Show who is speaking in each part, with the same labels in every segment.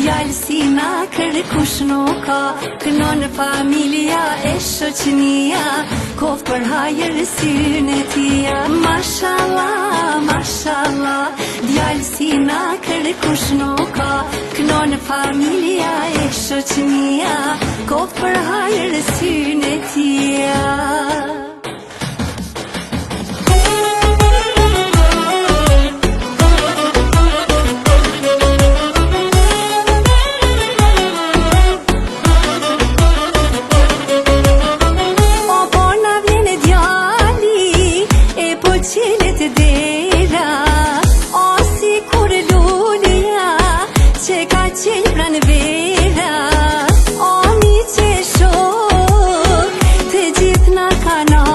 Speaker 1: Djalë si na kërkush nuk ka, kënon familja e shoqënia, kof për hajër syne tia. Mashallah, mashallah, djalë si na kërkush nuk ka, kënon familja e shoqënia, kof për hajër syne tia. Qelet dera, o si kur lulja që ka qenj pran vera, o mi që shok të gjithë na kanë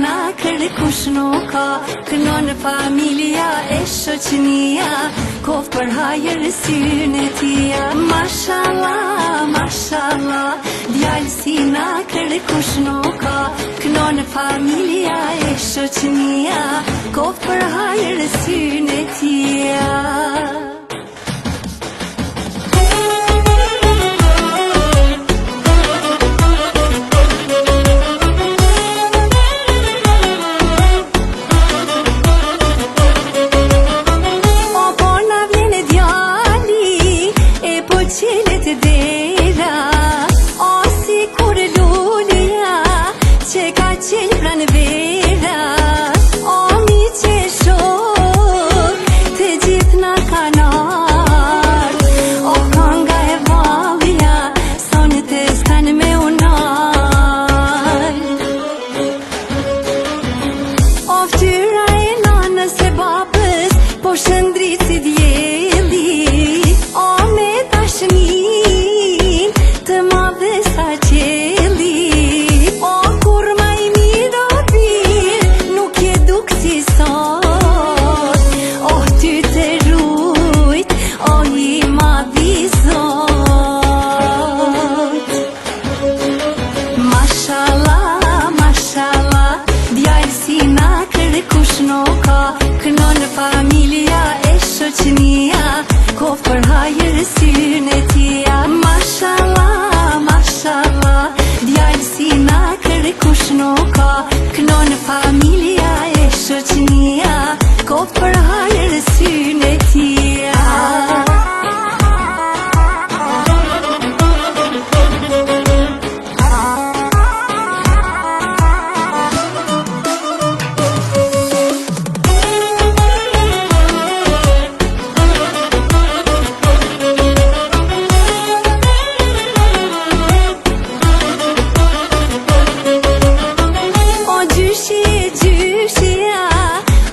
Speaker 1: na kërkush nuk ka, kënon familja e shoqënia, kof për hajër syne tia. Mashallah, mashallah, djalë si na kërkush nuk ka, kënon familja e shoqënia, kof për hajër syne tia. Qilet dera, o si kur lulja që ka qelë pranë vera, o mi që shok të gjithë na kanar, o kanga e valja sonë të stan me unar, o ftyra e nanës e babës po shëndrit si djeli, o me dashnin të madhe sa qeli, o kur ma i mirë o birë nuk je duk si sot, o ty të rujt, o i madhi zot. Mashallah, mashallah, djalë si na kërkush nuk ka, kënon familja e shoqënia, kof për hajër syne tia. Mashallah, mashallah, djalë si na kërkush nuk ka, kënon familja e shoqënia, kof për hajër syne tia.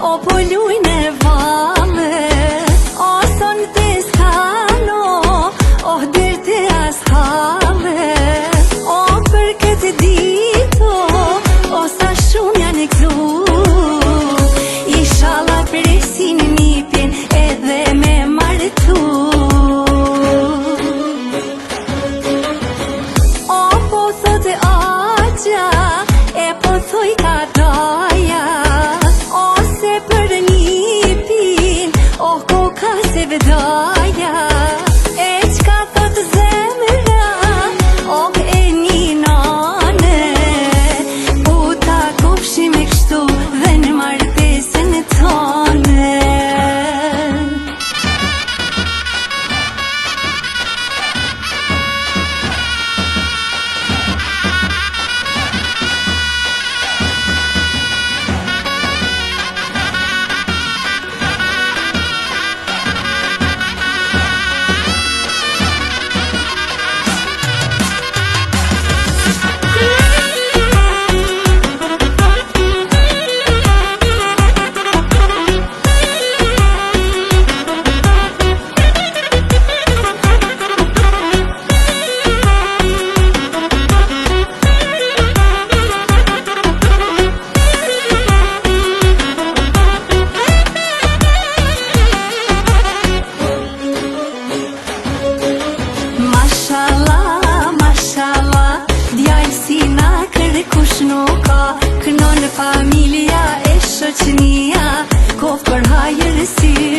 Speaker 1: O po lujnë e vale, o son të skalo, o dirë të ashale, o për këtë dito, o sa shumë janë këzu, inshallah presin nipin edhe me martu. O po thotë agja, e po thoj ka doja, për njipin, o koka se vedaja, e qka thot zemra, o e një nane, u ta kofshim e kështu dhe në martesën tone. Kërkush nuk ka, kënon familja e shoqënia, kof për hajër syne